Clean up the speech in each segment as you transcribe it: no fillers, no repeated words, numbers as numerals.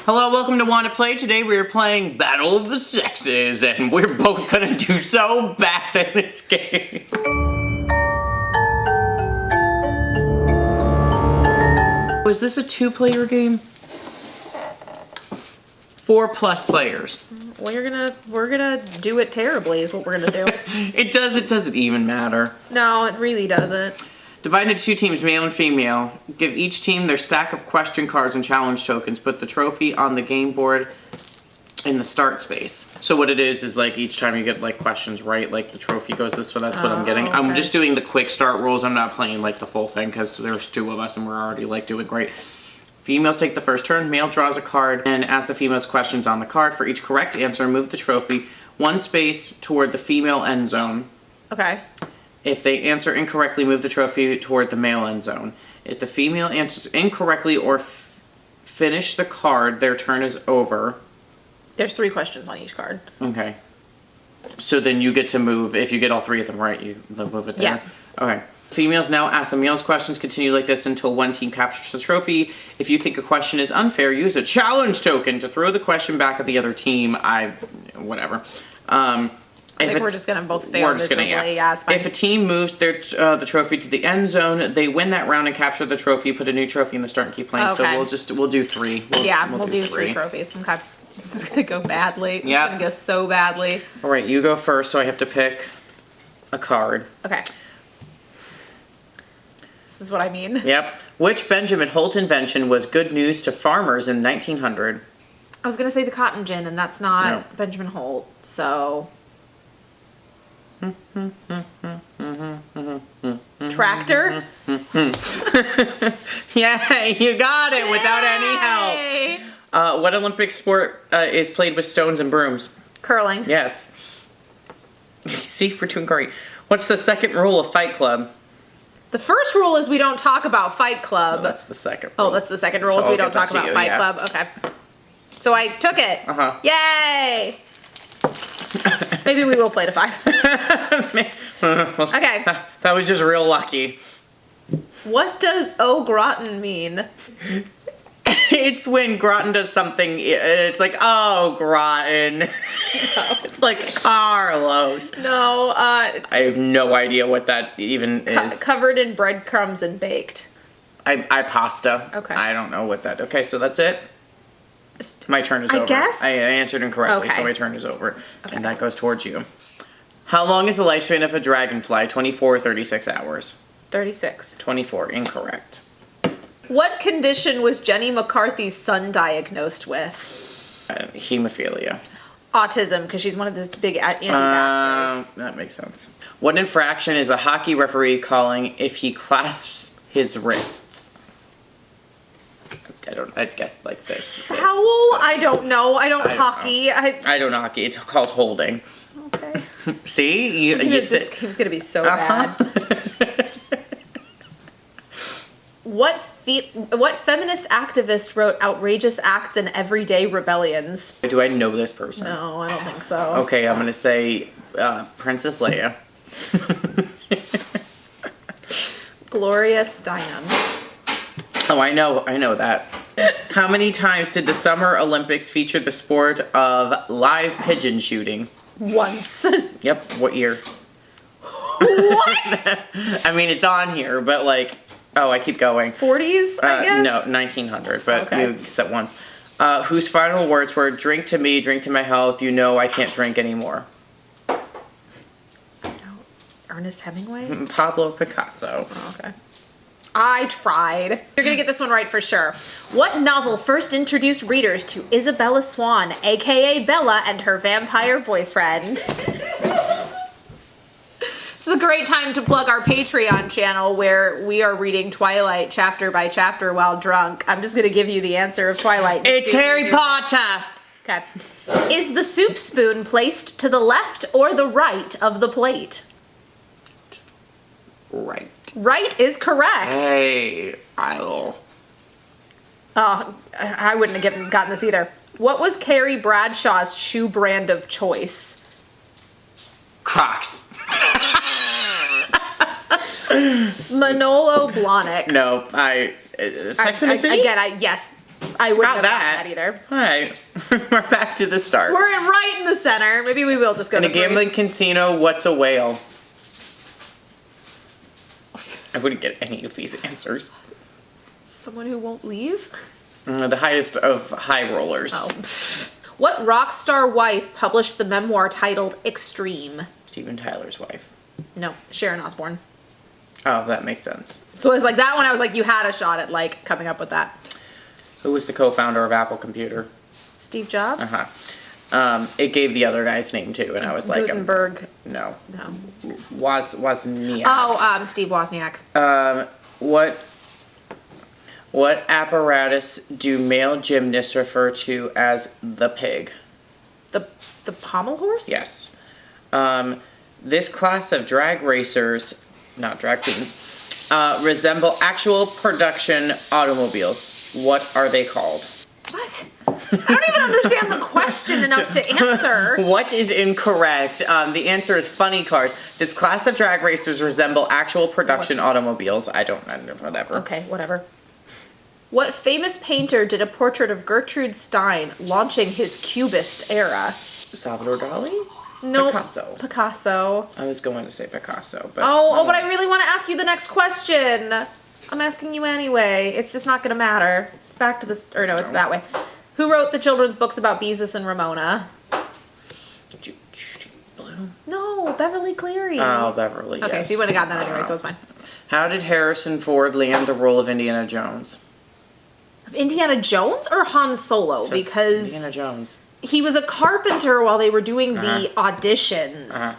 Hello, welcome to Wanna Play. Today we are playing Battle of the Sexes, and we're both gonna do so bad in this game. Is this a 2-player game? 4+ players. We're gonna do it terribly is what we're gonna do. It doesn't even matter. No, it really doesn't. Divide into 2 teams, male and female. Give each team their stack of question cards and challenge tokens. Put the trophy on the game board in the start space. So what it is like each time you get like questions right, like the trophy goes this way, that's what I'm getting. Okay. I'm just doing the quick start rules. I'm not playing like the full thing because there's 2 of us and we're already like doing great. Females take the first turn. Male draws a card and asks the female's questions on the card. For each correct answer, move the trophy 1 space toward the female end zone. Okay. If they answer incorrectly, move the trophy toward the male end zone. If the female answers incorrectly or finish the card, their turn is over. There's 3 questions on each card. Okay. So then you get to move, if you get all 3 of them right, you move it there? Yeah. Okay. Females now ask the males questions, continue like this until one team captures the trophy. If you think a question is unfair, use a challenge token to throw the question back at the other team. Whatever. I think we're just gonna both fail miserably. Yeah, it's fine. If a team moves the trophy to the end zone, they win that round and capture the trophy. Put a new trophy in the start and keep playing. Okay. So we'll do 3. We'll do 3 trophies. Okay. This is gonna go badly. This Yep. is gonna go so badly. All right, you go first. So I have to pick a card. Okay. This is what I mean. Yep. Which Benjamin Holt invention was good news to farmers in 1900? I was gonna say the cotton gin, and that's not No. Benjamin Holt. So. Tractor? Yeah, you got it without any help. Yay! What Olympic sport is played with stones and brooms? Curling. Yes. See, we're doing great. What's the second rule of Fight Club? The first rule is we don't talk about Fight Club. That's the second Oh, rule. that's the second rule, So so we I'll don't give that talk to about you, Fight yeah. Club. Okay. So I took it. Uh-huh. Yay! Maybe we will play to 5. Okay. That was just real lucky. What does au gratin mean? It's when Groton does something, it's like, oh, Groton. It's like Carlos. No, I have no idea what that even is. covered in breadcrumbs and baked. I pasta. Okay. I don't know what that, okay, so that's it? My turn is I over. guess? I answered incorrectly, Okay. so my turn is over. Okay. And that goes towards you. How long is the lifespan of a dragonfly? 24 or 36 hours? 36. 24, incorrect. What condition was Jenny McCarthy's son diagnosed with? Hemophilia. Autism, because she's one of the big anti-vaxxers. That makes sense. What infraction is a hockey referee calling if he clasps his wrists? I'd guess like this. Foul? I don't know. I don't hockey. I don't know hockey. It's called holding. Okay. See? This game's gonna be so bad. What feminist activist wrote outrageous acts and everyday rebellions? Do I know this person? No, I don't think so. Okay, I'm gonna say Princess Leia. Gloria Steinem. Oh, I know that. How many times did the Summer Olympics feature the sport of live pigeon shooting? Once. Yep, what year? What? I mean, it's on here, but like, oh, I keep going. 40s, I guess? No, 1900, but Okay. you said once. Whose final words were, drink to me, drink to my health, you know I can't drink anymore? No. Ernest Hemingway? Pablo Picasso. Oh, okay. I tried. You're gonna get this one right for sure. What novel first introduced readers to Isabella Swan, aka Bella, and her vampire boyfriend? This is a great time to plug our Patreon channel where we are reading Twilight chapter by chapter while drunk. I'm just gonna give you the answer of Twilight. It's Harry Potter! Okay. Is the soup spoon placed to the left or the right of the plate? Right. Right is correct. Hey, I'll... Oh, I wouldn't have gotten this either. What was Carrie Bradshaw's shoe brand of choice? Crocs. Manolo Blahnik. No, Sex and the City? Again, yes. I wouldn't Got have that. gotten that either. Alright. We're back to the start. We're right in the center. Maybe we will just go In to a gambling casino, what's a whale? I wouldn't get any of these answers. Someone who won't leave? The highest of high rollers. Oh. What rock star wife published the memoir titled Extreme? Steven Tyler's wife. No, Sharon Osbourne. Oh, that makes sense. So it's like that one, I was like, you had a shot at like coming up with that. Who was the co-founder of Apple Computer? Steve Jobs? Uh-huh. It gave the other guy's name too, and I was like, Gutenberg. no. No. Wozniak. Oh, Steve Wozniak. What apparatus do male gymnasts refer to as the pig? The pommel horse? Yes. This class of drag racers, not drag queens, resemble actual production automobiles. What are they called? What? I don't even understand the question enough to answer. What is incorrect? The answer is funny cars. This class of drag racers resemble actual production automobiles. I don't know, whatever. Okay, whatever. What famous painter did a portrait of Gertrude Stein launching his Cubist era? Salvador Dali? No. Picasso. Picasso. I was going to say Picasso, but... Oh, but I really want to ask you the next question. I'm asking you anyway. It's just not going to matter. It's back to this, or no, it's that way. Who wrote the children's books about Beezus and Ramona? Blue? No, Beverly Cleary. Oh, Beverly, Okay, yes. so you would have gotten that anyway, so it's fine. How did Harrison Ford land the role of Indiana Jones? Indiana Jones or Han Solo? Just Because Indiana Jones. he was a carpenter while they were doing the auditions.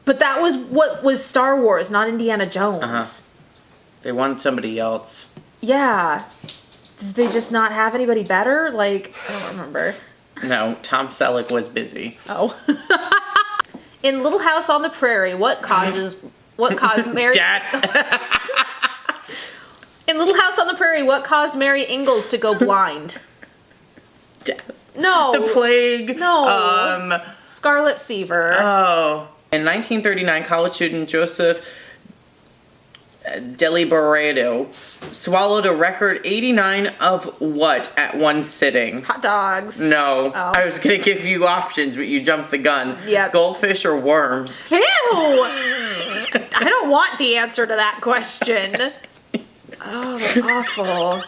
But that was what was Star Wars, not Indiana Jones. They wanted somebody else. Yeah. Did they just not have anybody better? Like, I don't remember. No, Tom Selleck was busy. Oh. In Little House on the Prairie, what caused Mary... Death! In Little House on the Prairie, what caused Mary Ingalls to go blind? Death. No. The plague. No. Scarlet fever. Oh. In 1939, college student Joseph Deliberado swallowed a record 89 of what at one sitting? Hot dogs. No. Oh. I was going to give you options, but you jumped the gun. Yep. Goldfish or worms? Ew! I don't want the answer to that question. Oh, that's awful.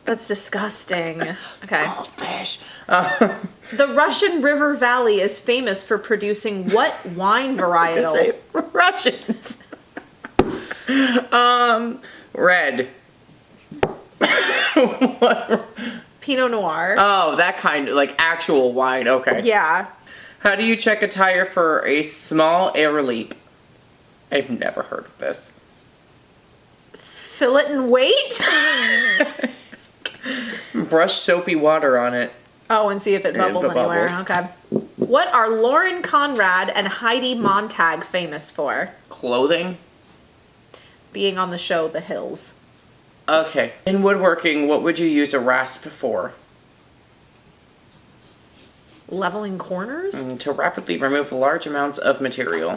That's disgusting. Okay. Goldfish. The Russian River Valley is famous for producing what wine varietal? Say Russians. Red. What? Pinot Noir. Oh, that kind, like actual wine. Okay. Yeah. How do you check a tire for a small air leak? I've never heard of this. Fill it and wait? Brush soapy water on it. Oh, and see if it bubbles the anywhere. bubbles. Okay. What are Lauren Conrad and Heidi Montag famous for? Clothing? Being on the show The Hills. Okay. In woodworking, what would you use a rasp for? Leveling corners? To rapidly remove large amounts of material.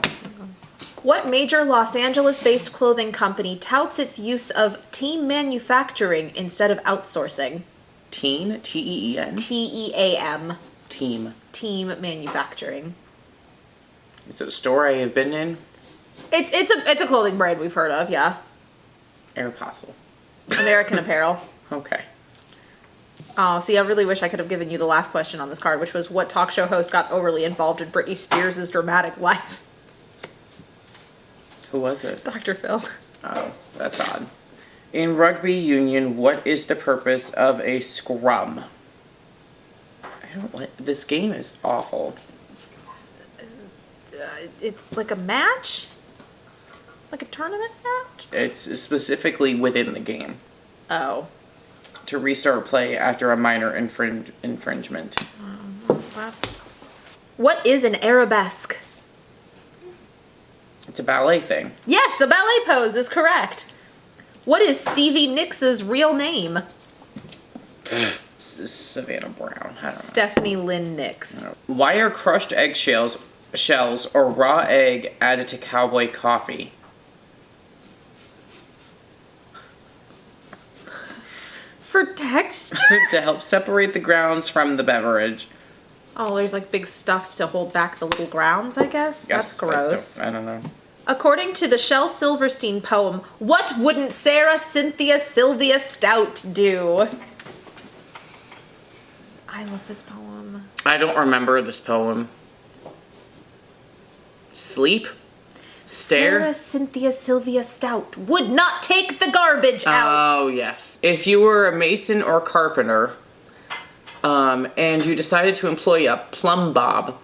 What major Los Angeles-based clothing company touts its use of team manufacturing instead of outsourcing? Teen? T-E-E-N? TEAM. Team. Team manufacturing. Is it a store I have been in? It's a clothing brand we've heard of, yeah. Aeropostale. American Apparel. Okay. Oh, see, I really wish I could have given you the last question on this card, which was what talk show host got overly involved in Britney Spears' dramatic life? Who was it? Dr. Phil. Oh, that's odd. In rugby union, what is the purpose of a scrum? I don't like... This game is awful. It's like a match? Like a tournament match? It's specifically within the game. Oh. To restart play after a minor infringement. That's... What is an arabesque? It's a ballet thing. Yes, a ballet pose is correct. What is Stevie Nicks' real name? Savannah Brown. I don't know. Stephanie Lynn Nicks. Why are crushed shells or raw egg added to cowboy coffee? For texture. to help separate the grounds from the beverage. Oh, there's like big stuff to hold back the little grounds, I guess. That's gross. I don't know. According to the Shel Silverstein poem, what wouldn't Sarah Cynthia Sylvia Stout do? I love this poem. I don't remember this poem. Sleep? Stare? Sarah Cynthia Sylvia Stout would not take the garbage out. Oh, yes. If you were a mason or carpenter, and you decided to employ a plumb bob,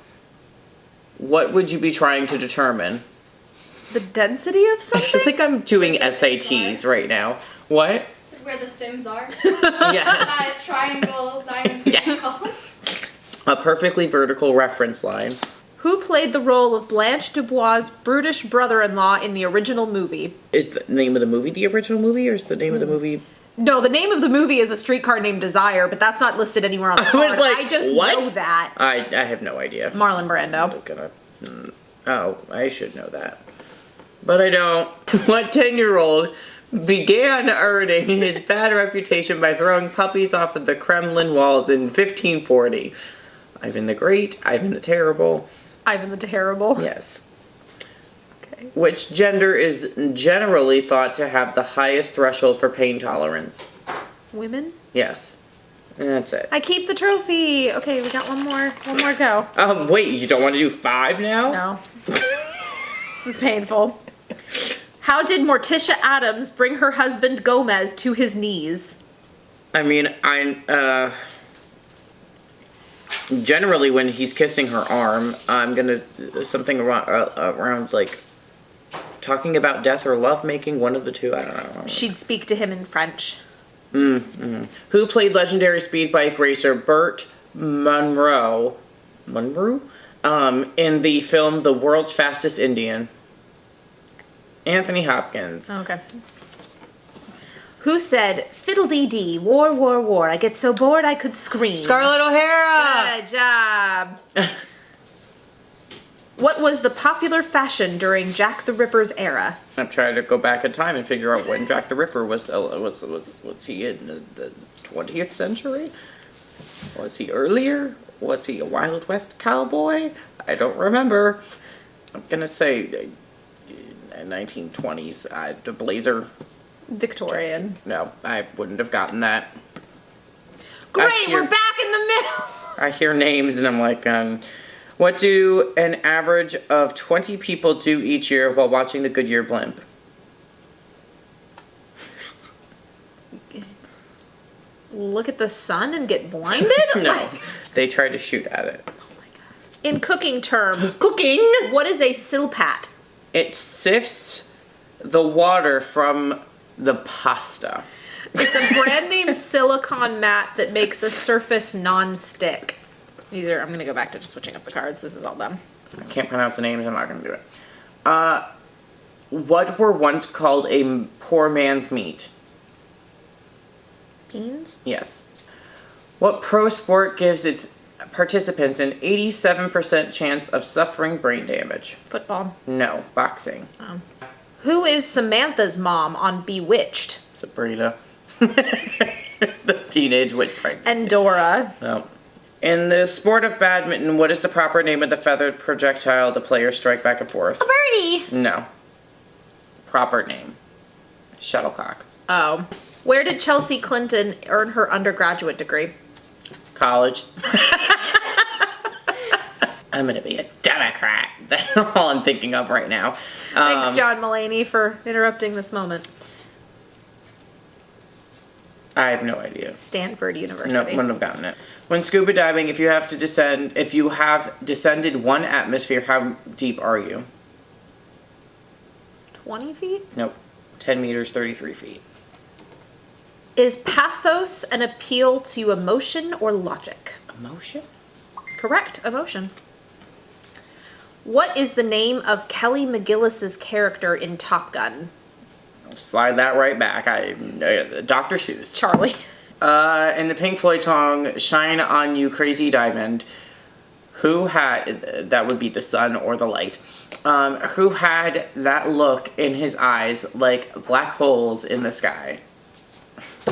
what would you be trying to determine? The density of I something? feel like I'm doing SATs right now. What? Where the Sims are. Yeah. That triangle diamond thing Yes. called. A perfectly vertical reference line. Who played the role of Blanche Dubois' brutish brother-in-law in the original movie? Is the name of the movie the original movie, or is the name of the movie... No, the name of the movie is A Streetcar Named Desire, but that's not listed anywhere on the card. was like, I just what? know that. I have no idea. Marlon Brando. I'm gonna... Oh, I should know that. But I don't. What 10-year-old began earning his bad reputation by throwing puppies off of the Kremlin walls in 1540? Ivan the Great, Ivan the Terrible. Ivan the Terrible. Yes. Okay. Which gender is generally thought to have the highest threshold for pain tolerance? Women? Yes. And that's it. I keep the trophy. Okay, we got one more go. Wait, you don't want to do 5 now? No. This is painful. How did Morticia Adams bring her husband Gomez to his knees? I mean, generally when he's kissing her arm, I'm gonna something around like talking about death or love making, one of the two. I don't know. She'd speak to him in French. Who played legendary speed bike racer Burt Munro in the film The World's Fastest Indian? Anthony Hopkins. Okay. Who said, fiddle-dee-dee, war, war, war, I get so bored I could scream? Scarlett O'Hara. Good job. What was the popular fashion during Jack the Ripper's era? I'm trying to go back in time and figure out when Jack the Ripper was he in the 20th century? Was he earlier? Was he a Wild West cowboy? I don't remember. I'm gonna say 1920s. The blazer. Victorian. No, I wouldn't have gotten that. Great, hear- we're back in the middle. I hear names and I'm like, what do an average of 20 people do each year while watching the Goodyear blimp? Look at the sun and get blinded? No, they tried to shoot at it. In cooking terms, Cooking! what is a silpat? It sifts the water from the pasta. It's a brand name silicone mat that makes a surface non-stick. I'm gonna go back to just switching up the cards. This is all done. I can't pronounce the names, I'm not gonna do it. What were once called a poor man's meat? Beans? Yes. What pro sport gives its participants an 87% chance of suffering brain damage? Football. No, boxing. Who is Samantha's mom on Bewitched? Sabrina. The teenage witch pregnancy. And Dora. No. In the sport of badminton, what is the proper name of the feathered projectile the players strike back and forth? A birdie. No. Proper name. Shuttlecock. Oh. Where did Chelsea Clinton earn her undergraduate degree? College. I'm gonna be a Democrat. That's all I'm thinking of right now. Thanks, John Mulaney, for interrupting this moment. I have no idea. Stanford No, University. wouldn't have gotten it. When scuba diving, if you have descended 1 atmosphere, how deep are you? 20 feet? Nope. 10 meters, 33 feet. Is pathos an appeal to emotion or logic? Emotion? Correct, emotion. What is the name of Kelly McGillis's character in Top Gun? Slide that right back. Dr. Seuss. Charlie. In the Pink Floyd song "Shine on You, Crazy Diamond," that would be the sun or the light. Who had that look in his eyes like black holes in the sky?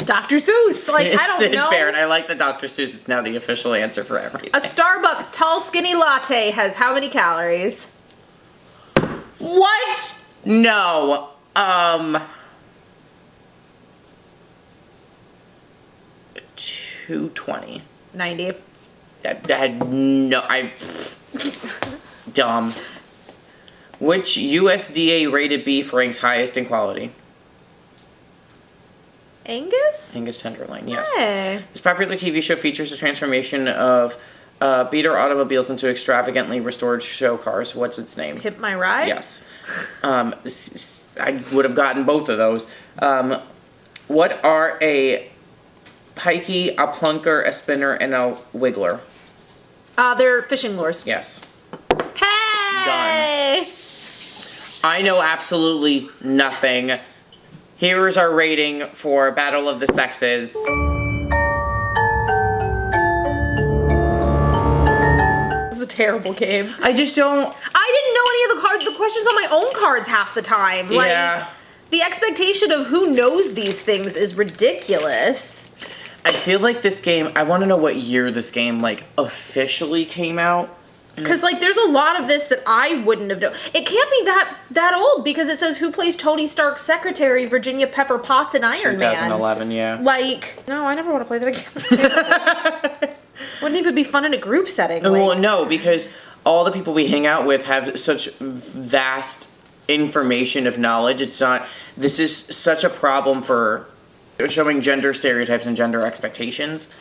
Dr. Seuss. Like, I don't Sid know. Barrett. I like the Dr. Seuss. It's now the official answer for everything. A Starbucks tall skinny latte has how many calories? What? No. 220. 90. Dumb. Which USDA rated beef ranks highest in quality? Angus? Angus tenderloin, yes. Hey. This popular TV show features the transformation of beater automobiles into extravagantly restored show cars. What's its name? Pimp My Ride? Yes. I would have gotten both of those. What are a pikey, a plunker, a spinner, and a wiggler? They're fishing lures. Yes. Hey! I know absolutely nothing. Here is our rating for Battle of the Sexes. It was a terrible game. I just don't. I didn't know any of the questions on my own cards half the time. Like, Yeah. the expectation of who knows these things is ridiculous. I feel like this game. I want to know what year this game like officially came out. Because, like, there's a lot of this that I wouldn't have known. It can't be that old because it says who plays Tony Stark's secretary, Virginia Pepper Potts, in Iron Man. 2011, yeah. Like, no, I never want to play that again. Wouldn't even be fun in a group setting. Well, like- no, because all the people we hang out with have such vast information of knowledge. It's not. This is such a problem for showing gender stereotypes and gender expectations.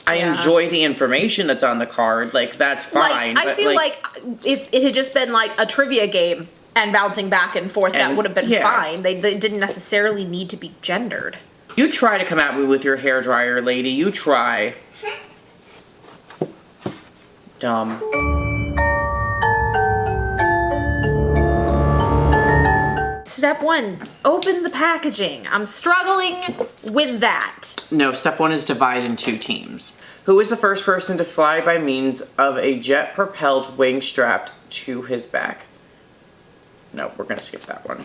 I Yeah. enjoy the information that's on the card. Like, that's fine. Like, I but, feel like if it had just been like a trivia game and bouncing back and forth, that And- would have been yeah. fine. They didn't necessarily need to be gendered. You try to come at me with your hairdryer, lady. You try. Dumb. Step 1, open the packaging. I'm struggling with that. No, step 1 is divide in 2 teams. Who is the first person to fly by means of a jet-propelled wing strapped to his back? No, we're gonna skip that one.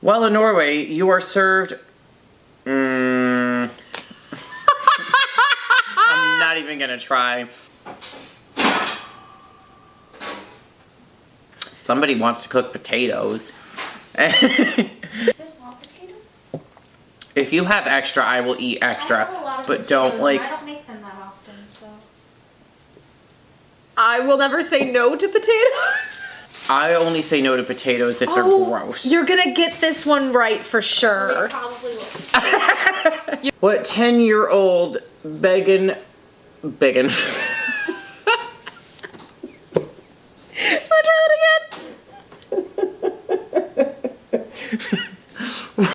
Well, in Norway, you are served... I'm not even gonna try. Somebody wants to cook potatoes. You guys want potatoes? If you have extra, I will eat I extra. have a lot of But potatoes, don't, and like... I don't make them that often, so. I will never say no to potatoes. I only say no to potatoes if they're gross. You're gonna get this one right for They sure. probably will. What 10-year-old begging... I'll try that again.